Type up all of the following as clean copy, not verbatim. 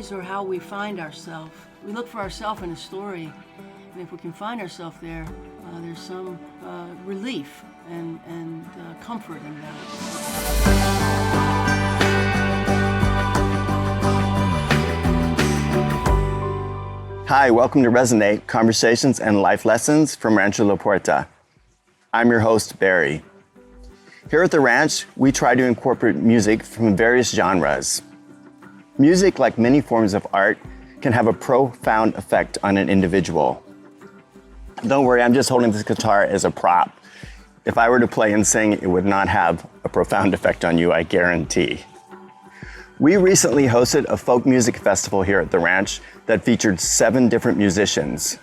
stories are how we find ourselves. We look for ourselves in a story, and if we can find ourselves there, there's some relief and comfort in that. Hi, welcome to Resonate, Conversations and Life Lessons from Rancho La Puerta. I'm your host, Barry. Here at the ranch, we try to incorporate music from various genres. Music, like many forms of art, can have a profound effect on an individual. Don't worry, I'm just holding this guitar as a prop. If I were to play and sing, it would not have a profound effect on you, I guarantee. We recently hosted a folk music festival here at the ranch that featured 7 different musicians.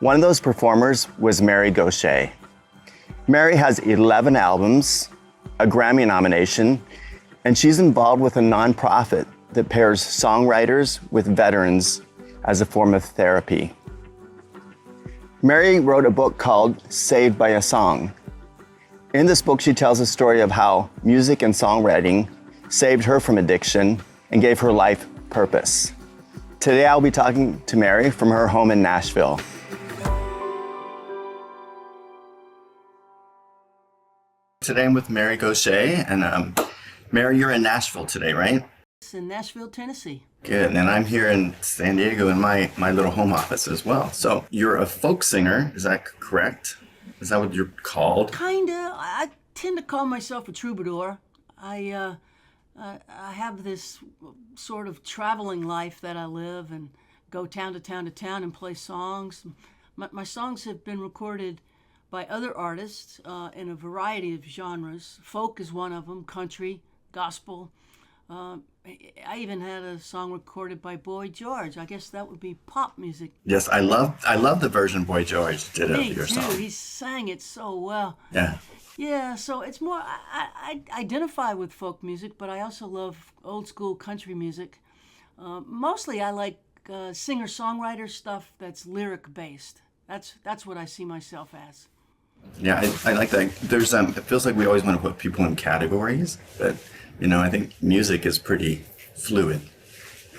One of those performers was Mary Gauthier. Mary has 11 albums, a Grammy nomination, and she's involved with a nonprofit that pairs songwriters with veterans as a form of therapy. Mary wrote a book called Saved by a Song. In this book, she tells a story of how music and songwriting saved her from addiction and gave her life purpose. Today, I'll be talking to Mary from her home in Nashville. Today, I'm with Mary Gauthier, and Mary, you're in Nashville today, right? It's in Nashville, Tennessee. Good, and I'm here in San Diego in my little home office as well. So you're a folk singer, is that correct? Is that what you're called? Kinda. I tend to call myself a troubadour. I have this sort of traveling life that I live and go town to town to town and play songs. My songs have been recorded by other artists in a variety of genres. Folk is one of them, country, gospel. I even had a song recorded by Boy George. I guess that would be pop music. Yes, I love the version Boy George did of your song. He sang it so well. Yeah. Yeah, so it's more, I identify with folk music, but I also love old school country music. Mostly I like singer-songwriter stuff that's lyric based. That's what I see myself as. Yeah, I like that. There's it feels like we always want to put people in categories, but I think music is pretty fluid.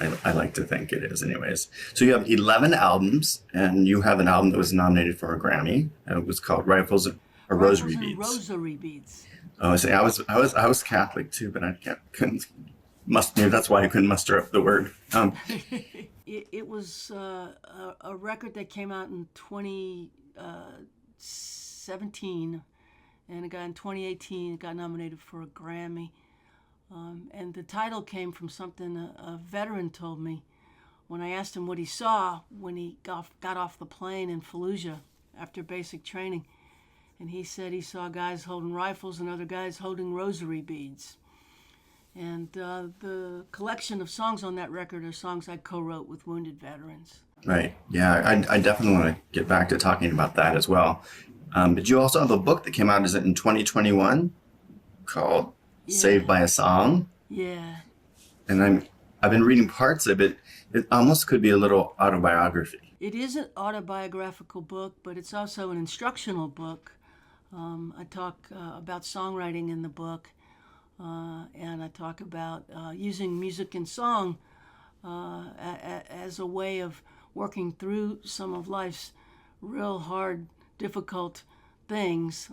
I like to think it is anyways. So you have 11 albums, and you have an album that was nominated for a Grammy. It was called Rifles or Rosary Beads. Rosary Beads. Oh, see, I was Catholic too, but couldn't maybe that's why I couldn't muster up the word. It was a record that came out in 2017, and it got in 2018. It got nominated for a Grammy. And the title came from something a veteran told me when I asked him what he saw when he got off the plane in Fallujah after basic training. And he said he saw guys holding rifles and other guys holding rosary beads. And the collection of songs on that record are songs I co-wrote with wounded veterans. Right. Yeah, I definitely want to get back to talking about that as well. But you also have a book that came out, is it in 2021, called Saved by a Song? Yeah. And I've been reading parts of it. It almost could be a little autobiography. It is an autobiographical book, but it's also an instructional book. I talk about songwriting in the book, and I talk about using music and song as a way of working through some of life's real hard, difficult things.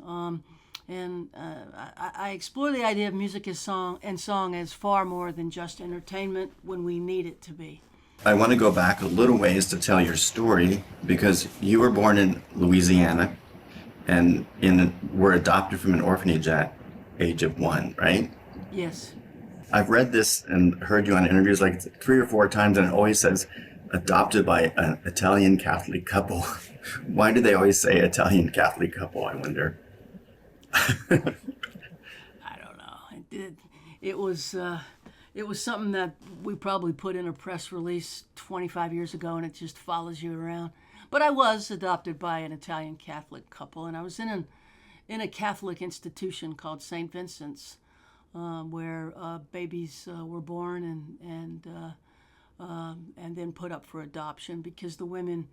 And I explore the idea of music as song as far more than just entertainment when we need it to be. I want to go back a little ways to tell your story, because you were born in Louisiana and were adopted from an orphanage at age of 1, right? Yes. I've read this and heard you on interviews like 3 or 4 times, and it always says adopted by an Italian Catholic couple. Why do they always say Italian Catholic couple, I wonder? I don't know. It was something that we probably put in a press release 25 years ago, and it just follows you around. But I was adopted by an Italian Catholic couple, and I was in a Catholic institution called St. Vincent's, where babies were born and then put up for adoption because the women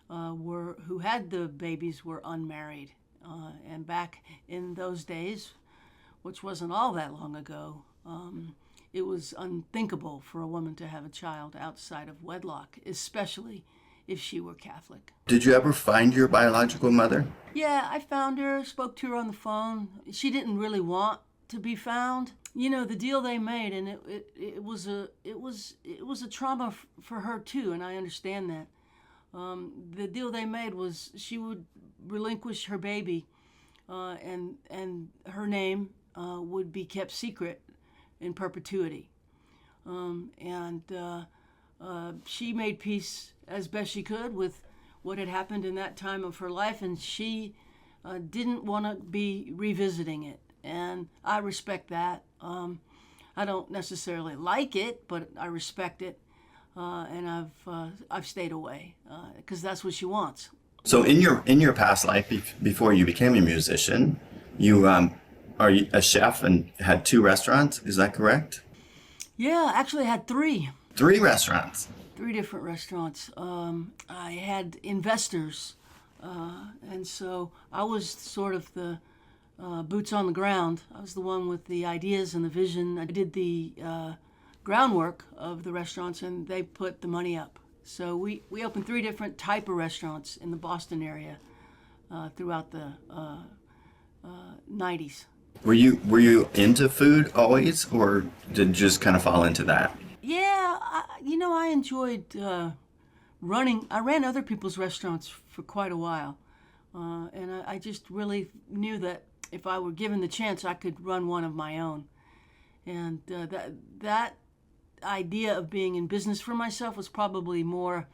who had the babies were unmarried. And back in those days, which wasn't all that long ago, it was unthinkable for a woman to have a child outside of wedlock, especially if she were Catholic. Did you ever find your biological mother? Yeah, I found her, spoke to her on the phone. She didn't really want to be found. You know, the deal they made, and it was a trauma for her too, and I understand that. The deal they made was she would relinquish her baby, and her name would be kept secret in perpetuity. She made peace as best she could with what had happened in that time of her life, and she didn't want to be revisiting it. And I respect that. I don't necessarily like it, but I respect it, and I've stayed away because that's what she wants. So in your past life, before you became a musician, you are a chef and had 2 restaurants. Is that correct? Yeah, actually I had 3. 3 restaurants. 3 different restaurants. I had investors, and so I was sort of the boots on the ground. I was the one with the ideas and the vision. I did the groundwork of the restaurants, and they put the money up. So we opened 3 different type of restaurants in the Boston area throughout the 90s. Were you into food always, or did you just kind of fall into that? Yeah, I enjoyed running. I ran other people's restaurants for quite a while, and I just really knew that if I were given the chance, I could run one of my own. And that idea of being in business for myself was probably more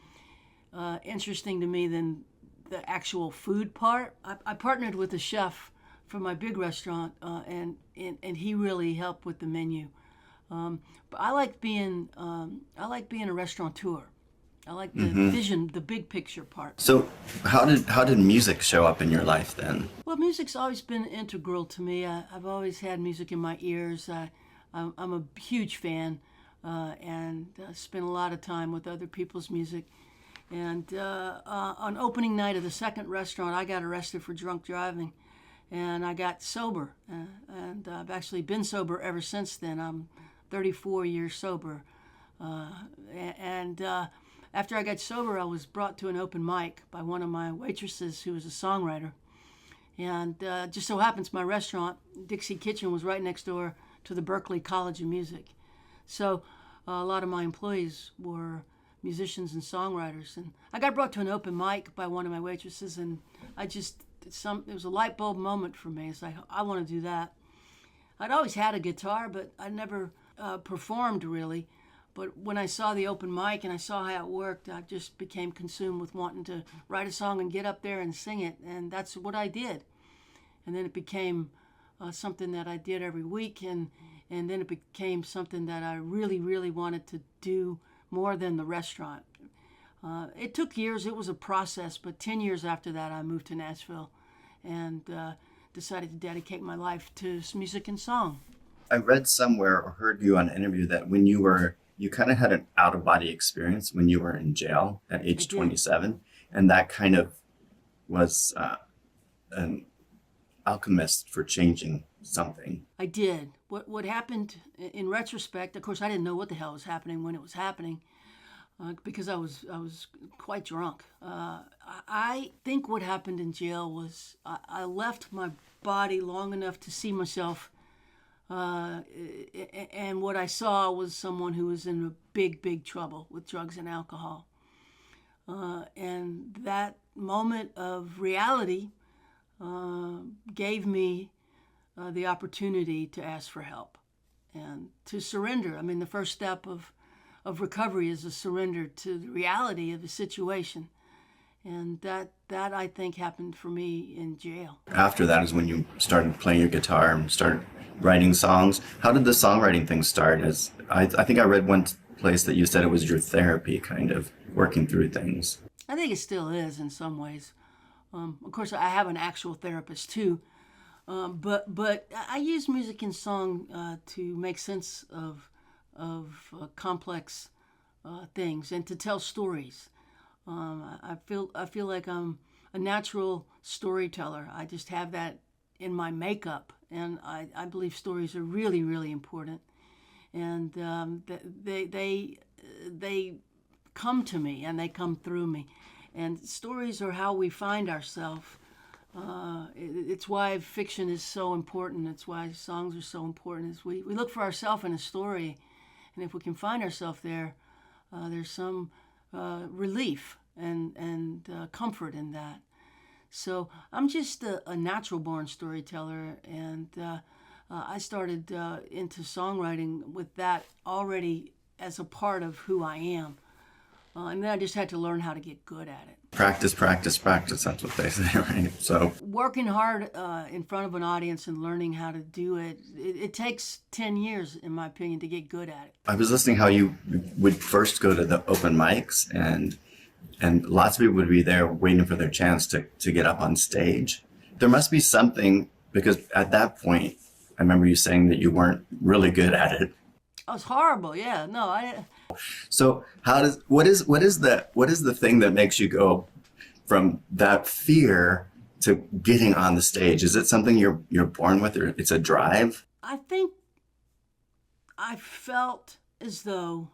interesting to me than the actual food part. I partnered with a chef for my big restaurant, and he really helped with the menu. But I like being a restaurateur. I like the vision, the big picture part. So how did music show up in your life then? Well, music's always been integral to me. I've always had music in my ears. I'm a huge fan, and spend a lot of time with other people's music. And on opening night of the second restaurant, I got arrested for drunk driving, and I got sober. And I've actually been sober ever since then. I'm 34 years sober. After I got sober, I was brought to an open mic by one of my waitresses who was a songwriter. And just so happens my restaurant, Dixie Kitchen, was right next door to the Berklee College of Music. So a lot of my employees were musicians and songwriters. And I got brought to an open mic by one of my waitresses, and it was a light bulb moment for me. It's like, I want to do that. I'd always had a guitar, but I never performed really. But when I saw the open mic and I saw how it worked, I just became consumed with wanting to write a song and get up there and sing it. And that's what I did. And then it became something that I did every week. And then it became something that I really, really wanted to do more than the restaurant. It took years. It was a process. But 10 years after that, I moved to Nashville and decided to dedicate my life to music and song. I read somewhere or heard you on an interview that when you kind of had an out-of-body experience when you were in jail at age 27, and that kind of was an alchemist for changing something. I did. What happened in retrospect, of course, I didn't know what the hell was happening when it was happening because I was quite drunk. I think what happened in jail was I left my body long enough to see myself. And what I saw was someone who was in a big, big trouble with drugs and alcohol. And that moment of reality gave me the opportunity to ask for help and to surrender. I mean, the first step of recovery is a surrender to the reality of the situation. And that I think happened for me in jail. After that is when you started playing your guitar and started writing songs. How did the songwriting thing start? I think I read one place that you said it was your therapy, kind of working through things. I think it still is in some ways. Of course, I have an actual therapist too, but I use music and song to make sense of complex things and to tell stories. I feel like I'm a natural storyteller. I just have that in my makeup, and I believe stories are really, really important. and they come to me and they come through me. And stories are how we find ourselves. It's why fiction is so important. It's why songs are so important. Is we look for ourselves in a story, and if we can find ourselves there, there's some relief and comfort in that. So I'm just a natural-born storyteller, and I started into songwriting with that already as a part of who I am. And then I just had to learn how to get good at it. Practice, practice, practice. That's what they say, right? So Working hard in front of an audience and learning how to do it, it takes 10 years, in my opinion, to get good at it. I was listening how you would first go to the open mics, and lots of people would be there waiting for their chance to get up on stage. There must be something, because at that point, I remember you saying that you weren't really good at it. I was horrible, yeah. No, So what is the thing that makes you go from that fear to getting on the stage? Is it something you're born with, or it's a drive? I think I felt as though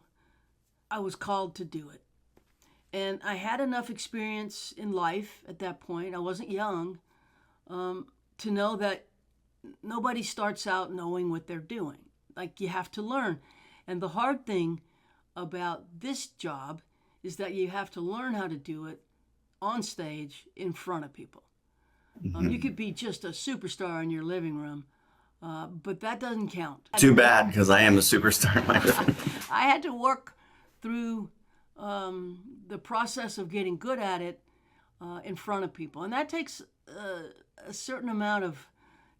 I was called to do it. And I had enough experience in life at that point, I wasn't young, to know that nobody starts out knowing what they're doing. Like, you have to learn. And the hard thing about this job is that you have to learn how to do it on stage in front of people. Mm-hmm. You could be just a superstar in your living room, but that doesn't count. Too bad, because I am a superstar in my living room. I had to work through the process of getting good at it in front of people. And that takes a certain amount of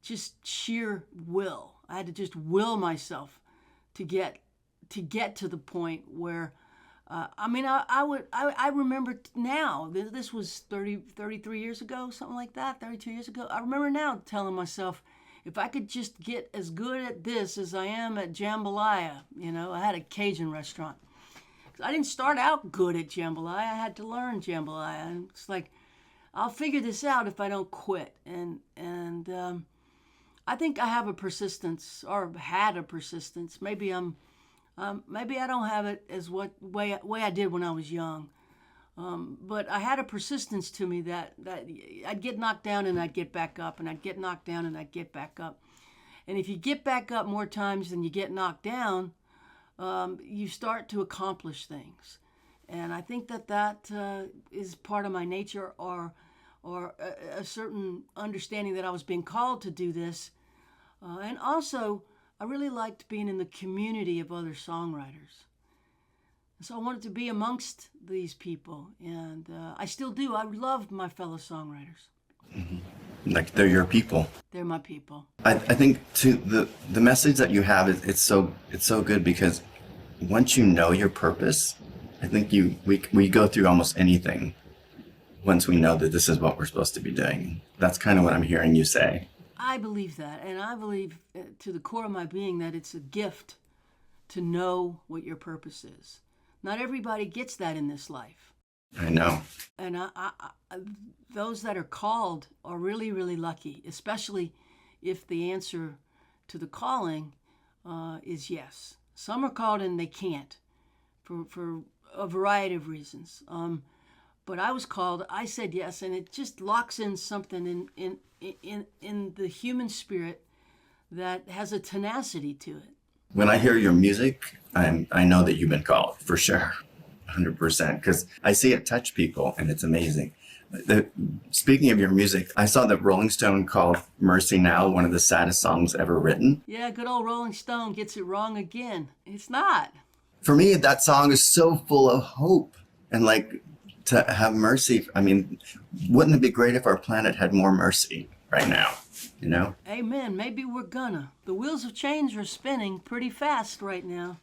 just sheer will. I had to just will myself to get to the point where, I remember now, this was 33 years ago, something like that, 32 years ago. I remember now telling myself, if I could just get as good at this as I am at jambalaya, I had a Cajun restaurant. I didn't start out good at jambalaya. I had to learn jambalaya. And it's like, I'll figure this out if I don't quit. And I think I have a persistence, or had a persistence. Maybe maybe I don't have it as way I did when I was young. But I had a persistence to me that I'd get knocked down and I'd get back up, and I'd get knocked down and I'd get back up. And if you get back up more times than you get knocked down, you start to accomplish things. And I think that is part of my nature, or a certain understanding that I was being called to do this. And also, I really liked being in the community of other songwriters. So I wanted to be amongst these people, and I still do. I love my fellow songwriters. Mm-hmm. Like, they're your people. They're my people. I think too, the message that you have is it's so good, because once you know your purpose, I think we go through almost anything once we know that this is what we're supposed to be doing. That's kind of what I'm hearing you say. I believe that, and I believe to the core of my being that it's a gift to know what your purpose is. Not everybody gets that in this life. I know. And those that are called are really, really lucky, especially if the answer to the calling is yes. Some are called and they can't for a variety of reasons. But I was called, I said yes, and it just locks in something in the human spirit that has a tenacity to it. When I hear your music, I know that you've been called, for sure, 100%, because I see it touch people, and it's amazing. Speaking of your music, I saw that Rolling Stone called Mercy Now one of the saddest songs ever written. Yeah, good old Rolling Stone gets it wrong again. It's not. For me, that song is so full of hope, and like, to have mercy. I mean, wouldn't it be great if our planet had more mercy right now? Amen. Maybe we're gonna. The wheels of change are spinning pretty fast right now.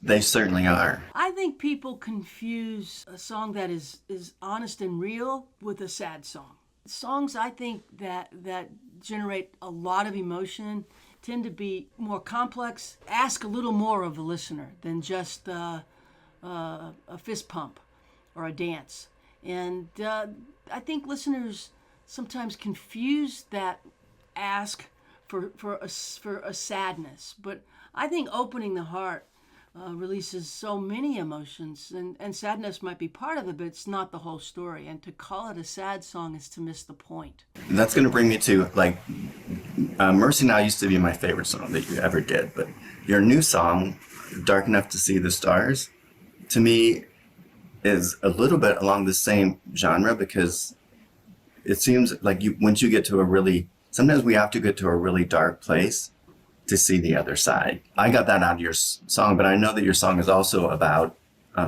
They certainly are. I think people confuse a song that is honest and real with a sad song. Songs, I think, that generate a lot of emotion tend to be more complex, ask a little more of the listener than just a fist pump or a dance. And I think listeners sometimes confuse that ask for a sadness. But I think opening the heart releases so many emotions, and sadness might be part of it, but it's not the whole story. And to call it a sad song is to miss the point. That's going to bring me to like Mercy Now used to be my favorite song that you ever did, but your new song, Dark Enough to See the Stars, to me is a little bit along the same genre, because it seems like once you get to sometimes we have to get to a really dark place to see the other side. I got that out of your song, but I know that your song is also about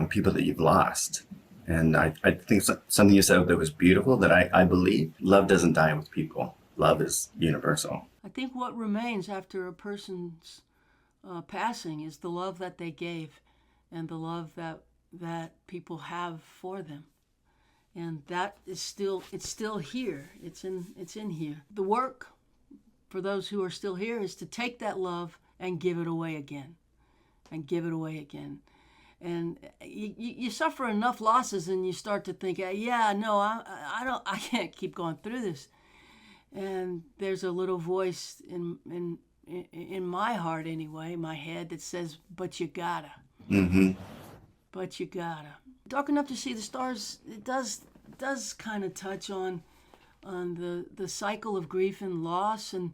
people that you've lost. And I think something you said that was beautiful, that I believe love doesn't die with people. Love is universal. I think what remains after a person's passing is the love that they gave, and the love that people have for them. And that is still here. It's in here. The work for those who are still here is to take that love and give it away again, and give it away again. And you suffer enough losses, and you start to think, yeah, no, I can't keep going through this. And there's a little voice in my heart anyway, my head, that says, but you gotta. Mm-hmm. But you gotta. Dark Enough to See the Stars, it does kind of touch on the cycle of grief and loss, and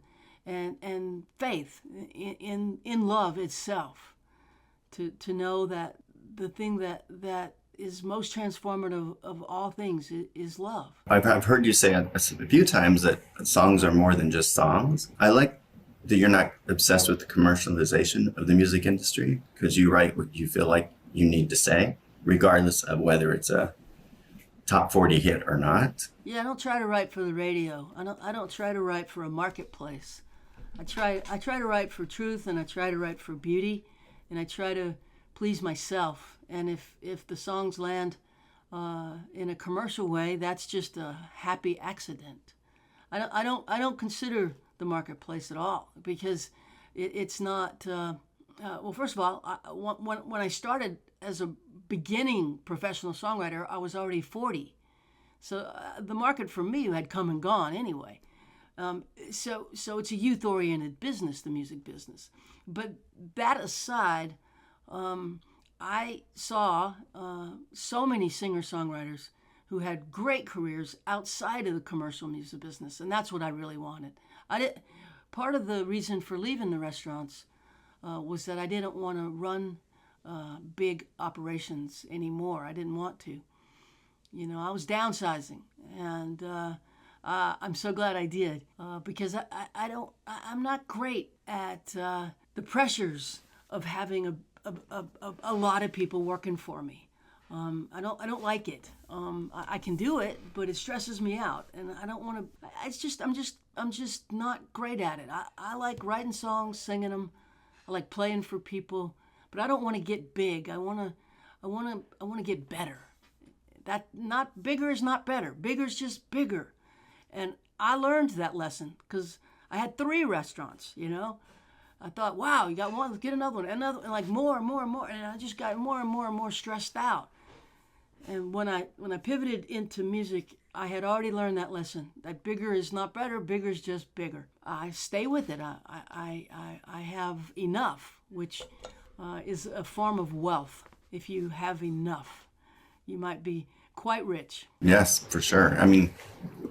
faith in love itself. To know that the thing that is most transformative of all things is love. I've heard you say a few times that songs are more than just songs. I like that you're not obsessed with the commercialization of the music industry, because you write what you feel like you need to say, regardless of whether it's a top 40 hit or not. Yeah, I don't try to write for the radio. I don't try to write for a marketplace. I try to write for truth, and I try to write for beauty, and I try to please myself. And if the songs land in a commercial way, that's just a happy accident. I don't consider the marketplace at all, because it's not. Well, first of all, when I started as a beginning professional songwriter, I was already 40, so the market for me had come and gone anyway. So it's a youth-oriented business, the music business. But that aside, I saw so many singer-songwriters who had great careers outside of the commercial music business, and that's what I really wanted. Part of the reason for leaving the restaurants was that I didn't want to run big operations anymore. I didn't want to. You know, I was downsizing, and I'm so glad I did, because I'm not great at the pressures of having a lot of people working for me. I don't like it. I can do it, but it stresses me out, and I don't want to. I'm just not great at it. I like writing songs, singing them. I like playing for people, but I don't want to get big. I want to get better. That not bigger is not better. Bigger is just bigger. And I learned that lesson because I had 3 restaurants, you know. I thought, wow, you got one, let's get another one, and like more and more and more. And I just got more and more and more stressed out. And when I pivoted into music, I had already learned that lesson, that bigger is not better, bigger is just bigger. I stay with it. I have enough, which is a form of wealth. If you have enough, you might be quite rich. Yes, for sure. I mean,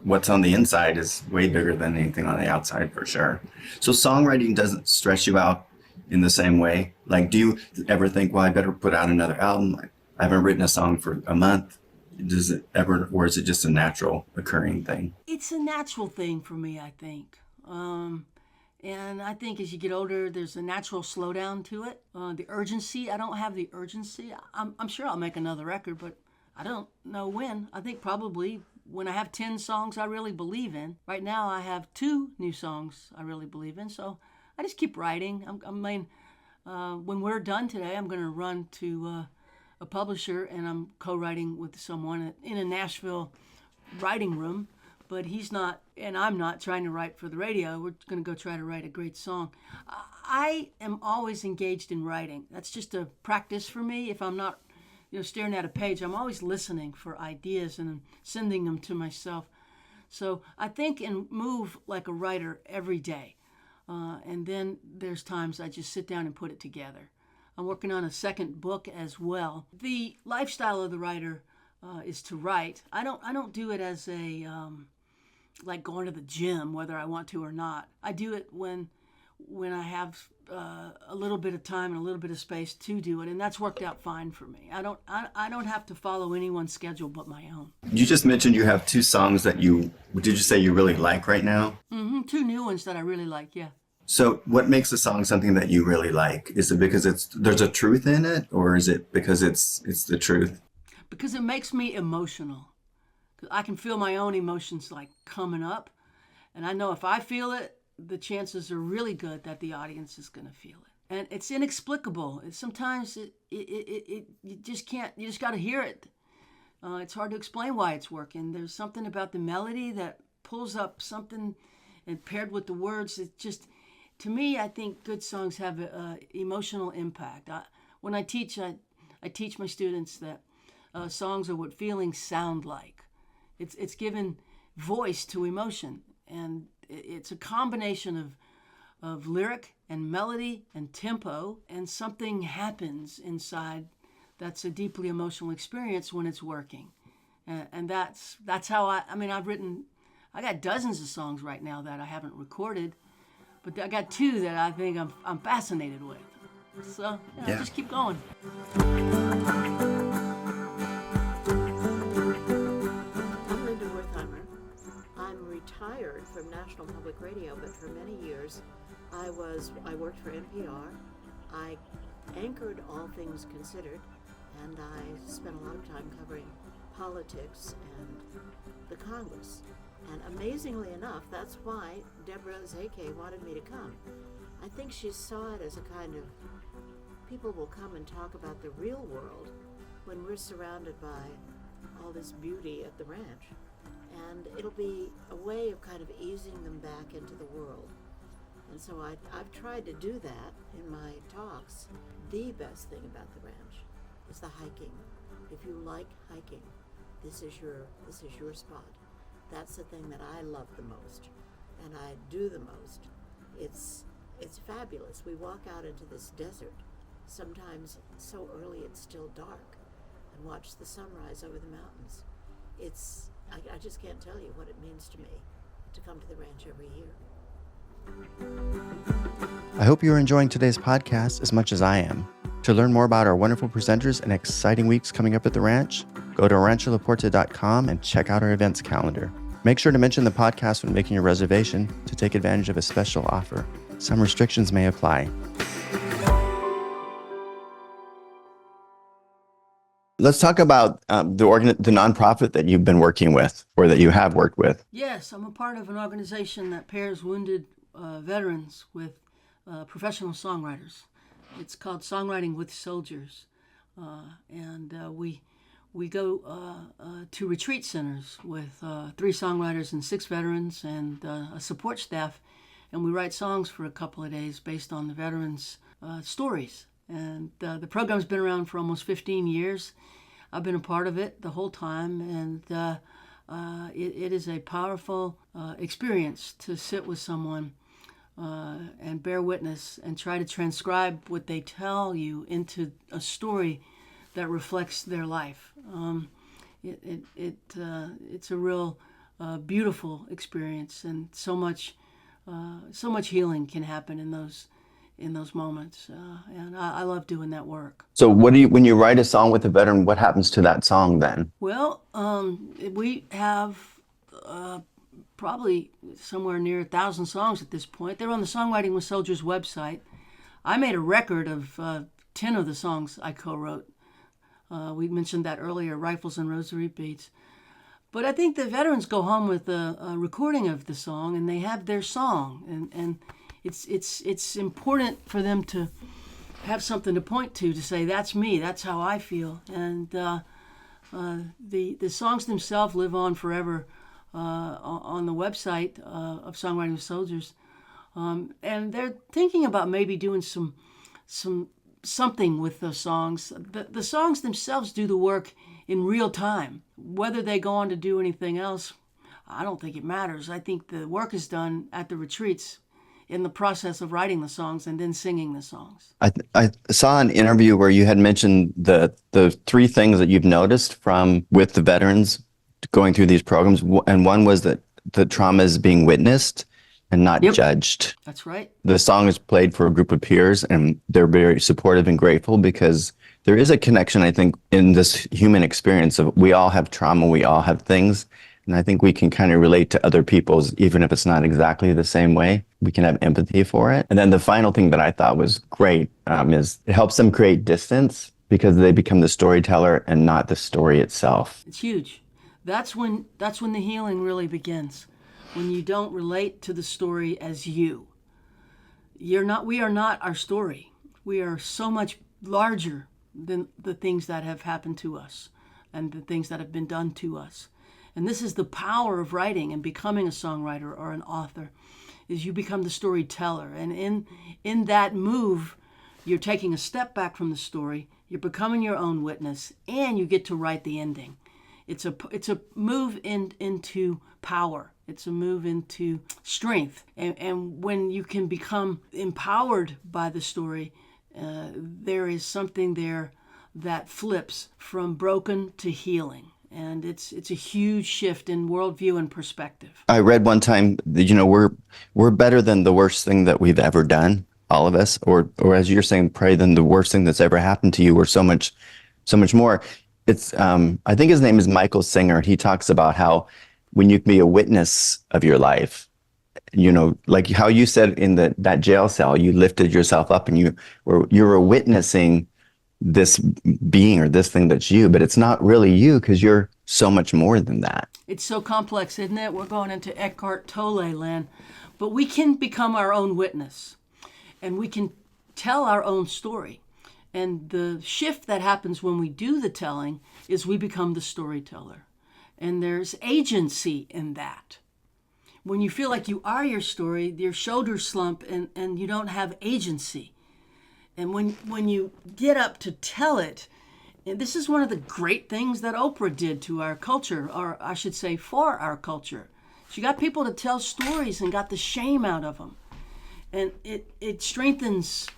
what's on the inside is way bigger than anything on the outside, for sure. So songwriting doesn't stress you out in the same way? Like, do you ever think, well, I better put out another album? I haven't written a song for a month. Does it ever, or is it just a natural occurring thing? It's a natural thing for me, I think. And I think as you get older, there's a natural slowdown to it. The urgency, I don't have the urgency. I'm sure I'll make another record, but I don't know when. I think probably when I have 10 songs I really believe in. Right now I have 2 new songs I really believe in, so I just keep writing. When we're done today, I'm going to run to a publisher, and I'm co-writing with someone in a Nashville writing room, but he's not, and I'm not trying to write for the radio. We're going to go try to write a great song. I am always engaged in writing. That's just a practice for me. If I'm not staring at a page, I'm always listening for ideas and sending them to myself. So I think and move like a writer every day. And then there's times I just sit down and put it together. I'm working on a second book as well. The lifestyle of the writer is to write. I don't do it as a like going to the gym, whether I want to or not. I do it when I have a little bit of time and a little bit of space to do it, and that's worked out fine for me. I don't have to follow anyone's schedule but my own. You just mentioned you have 2 songs that did you say you really like right now? 2 new ones that I really like, yeah. So what makes a song something that you really like? Is it because there's a truth in it, or is it because it's the truth? Because it makes me emotional. I can feel my own emotions like coming up, and I know if I feel it, the chances are really good that the audience is going to feel it. And it's inexplicable. Sometimes you just can't, you just got to hear it. It's hard to explain why it's working. There's something about the melody that pulls up something, and paired with the words, it just, to me, I think good songs have an emotional impact. When I teach my students that songs are what feelings sound like. It's given voice to emotion, and it's a combination of lyric and melody and tempo, and something happens inside that's a deeply emotional experience when it's working. And that's how I got dozens of songs right now that I haven't recorded, but I got 2 that I think I'm fascinated with. So yeah. Just keep going. Retired from National Public Radio, but for many years I worked for NPR. I anchored All Things Considered, and I spent a lot of time covering politics and the Congress. And amazingly enough, that's why Deborah Zake wanted me to come. I think she saw it as a kind of, people will come and talk about the real world when we're surrounded by all this beauty at the ranch. And it'll be a way of kind of easing them back into the world. And so I've tried to do that in my talks. The best thing about the ranch is the hiking. If you like hiking, this is your spot. That's the thing that I love the most, and I do the most. It's fabulous. We walk out into this desert, sometimes so early it's still dark, and watch the sunrise over the mountains. I just can't tell you what it means to me to come to the ranch every year. I hope you're enjoying today's podcast as much as I am. To learn more about our wonderful presenters and exciting weeks coming up at the ranch, go to rancholaporta.com and check out our events calendar. Make sure to mention the podcast when making your reservation to take advantage of a special offer. Some restrictions may apply. Let's talk about the nonprofit that you've been working with, or that you have worked with. Yes, I'm a part of an organization that pairs wounded veterans with professional songwriters. It's called Songwriting with Soldiers, and we go to retreat centers with 3 songwriters and 6 veterans and a support staff, and we write songs for a couple of days based on the veterans' stories. And the program's been around for almost 15 years. I've been a part of it the whole time, and it is a powerful experience to sit with someone and bear witness and try to transcribe what they tell you into a story that reflects their life. It's a real beautiful experience, and so much healing can happen in those moments, and I love doing that work. So when you write a song with a veteran, what happens to that song then? Well, we have probably somewhere near 1,000 songs at this point. They're on the Songwriting with Soldiers website. I made a record of 10 of the songs I co-wrote. We mentioned that earlier, Rifles and Rosary Beads. But I think the veterans go home with a recording of the song, and they have their song, and it's important for them to have something to point to say, that's me, that's how I feel. And the songs themselves live on forever on the website of Songwriting with Soldiers. And they're thinking about maybe doing something with those songs. The songs themselves do the work in real time. Whether they go on to do anything else, I don't think it matters. I think the work is done at the retreats in the process of writing the songs and then singing the songs. I saw an interview where you had mentioned the three things that you've noticed from with the veterans going through these programs, and one was that the trauma is being witnessed and not judged. That's right. The song is played for a group of peers, and they're very supportive and grateful because there is a connection, I think, in this human experience of we all have trauma, we all have things. And I think we can kind of relate to other people's, even if it's not exactly the same way. We can have empathy for it. And then the final thing that I thought was great is it helps them create distance because they become the storyteller and not the story itself. It's huge. That's when the healing really begins. When you don't relate to the story as you. We are not our story. We are so much larger than the things that have happened to us and the things that have been done to us. And this is the power of writing and becoming a songwriter or an author, is you become the storyteller. And in that move, you're taking a step back from the story, you're becoming your own witness, and you get to write the ending. It's a move into power. It's a move into strength. And when you can become empowered by the story, there is something there that flips from broken to healing. And it's a huge shift in worldview and perspective. I read one time that, we're better than the worst thing that we've ever done, all of us, or as you're saying, probably than the worst thing that's ever happened to you. We're so much more. It's I think his name is Michael Singer. He talks about how when you can be a witness of your life, like how you said in that jail cell, you lifted yourself up and you were witnessing this being or this thing that's you, but it's not really you because you're so much more than that. It's so complex, isn't it? We're going into Eckhart Tolle land, but we can become our own witness and we can tell our own story. And the shift that happens when we do the telling is we become the storyteller. And there's agency in that. When you feel like you are your story, your shoulders slump and you don't have agency. And when you get up to tell it, and this is one of the great things that Oprah did to our culture, or I should say for our culture. She got people to tell stories and got the shame out of them. And it strengthens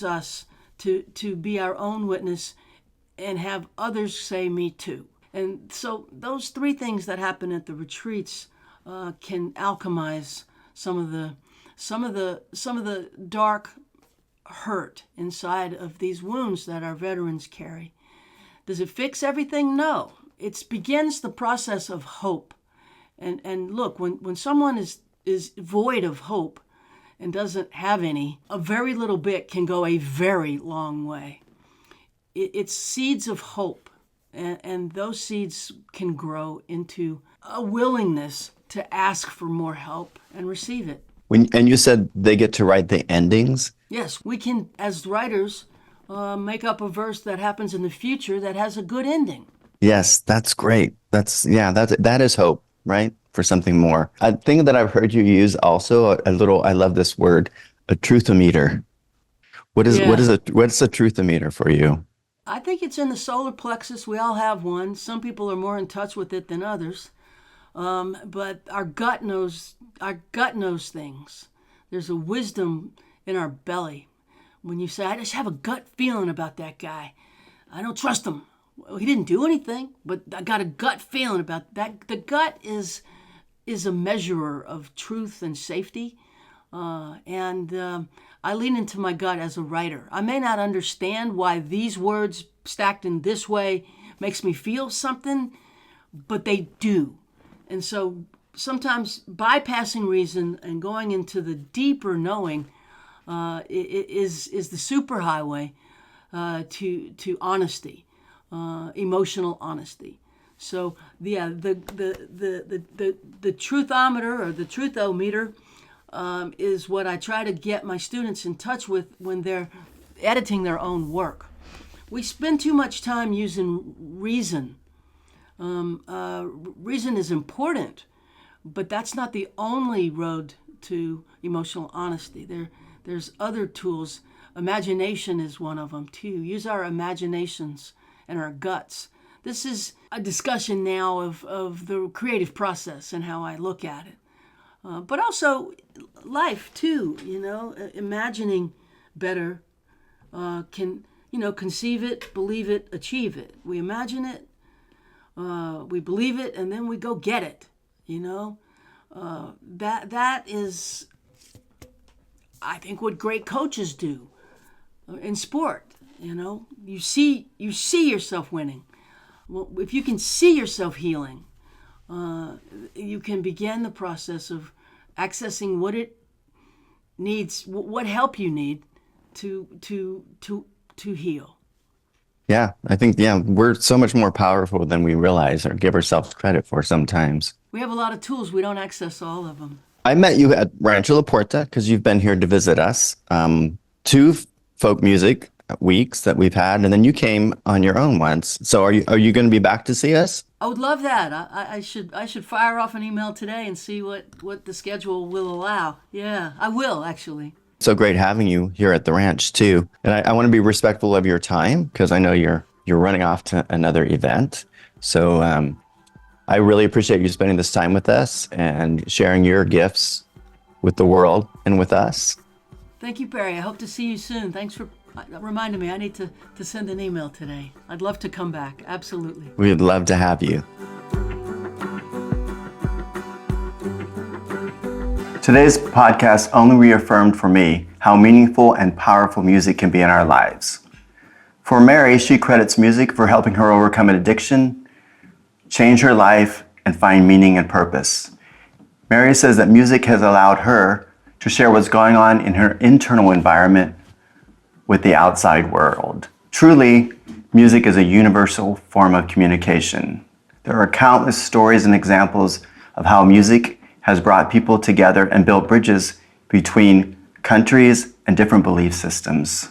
us to be our own witness and have others say me too. And so those three things that happen at the retreats can alchemize some of the dark hurt inside of these wounds that our veterans carry. Does it fix everything? No. It begins the process of hope. And look, when someone is void of hope and doesn't have any, a very little bit can go a very long way. It's seeds of hope. And those seeds can grow into a willingness to ask for more help and receive it. And you said they get to write the endings? Yes, we can, as writers, make up a verse that happens in the future that has a good ending. Yes, that's great. That is hope, right? For something more. A thing that I've heard you use also, I love this word, a truthometer. What's a truthometer for you? I think it's in the solar plexus. We all have one. Some people are more in touch with it than others. But our gut knows things. There's a wisdom in our belly. When you say, I just have a gut feeling about that guy. I don't trust him. Well, he didn't do anything, but I got a gut feeling about that. The gut is a measurer of truth and safety. And I lean into my gut as a writer. I may not understand why these words stacked in this way makes me feel something, but they do. And so sometimes bypassing reason and going into the deeper knowing is the superhighway to honesty, emotional honesty. So yeah, the truthometer or the truthometer is what I try to get my students in touch with when they're editing their own work. We spend too much time using reason. Reason is important, but that's not the only road to emotional honesty. There's other tools. Imagination is one of them too. Use our imaginations and our guts. This is a discussion now of the creative process and how I look at it. but also life too. Imagining better can conceive it, believe it, achieve it. We imagine it, we believe it, and then we go get it. That is, I think, what great coaches do in sport. You see yourself winning. Well, if you can see yourself healing, you can begin the process of accessing what it needs, what help you need to heal. Yeah, I think, we're so much more powerful than we realize or give ourselves credit for sometimes. We have a lot of tools. We don't access all of them. I met you at Rancho La Puerta because you've been here to visit us. 2 folk music weeks that we've had, and then you came on your own once. So are you going to be back to see us? I would love that. I should fire off an email today and see what the schedule will allow. Yeah, I will actually. So great having you here at the ranch too. And I want to be respectful of your time because I know you're running off to another event. So I really appreciate you spending this time with us and sharing your gifts with the world and with us. Thank you, Barry. I hope to see you soon. Thanks for reminding me. I need to send an email today. I'd love to come back. Absolutely. We'd love to have you. Today's podcast only reaffirmed for me how meaningful and powerful music can be in our lives. For Mary, she credits music for helping her overcome an addiction, change her life, and find meaning and purpose. Mary says that music has allowed her to share what's going on in her internal environment with the outside world. Truly, music is a universal form of communication. There are countless stories and examples of how music has brought people together and built bridges between countries and different belief systems.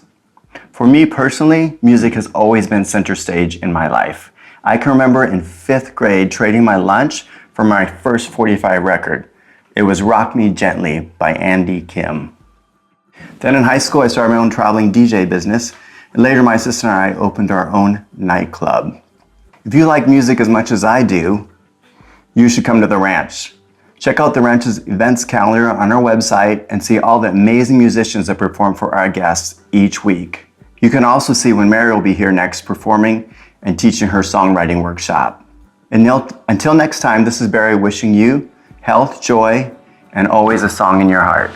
For me personally, music has always been center stage in my life. I can remember in 5th grade trading my lunch for my first 45 record. It was Rock Me Gently by Andy Kim. Then in high school, I started my own traveling DJ business, and later my sister and I opened our own nightclub. If you like music as much as I do, you should come to the ranch. Check out the ranch's events calendar on our website and see all the amazing musicians that perform for our guests each week. You can also see when Mary will be here next performing and teaching her songwriting workshop. And until next time, this is Barry wishing you health, joy, and always a song in your heart.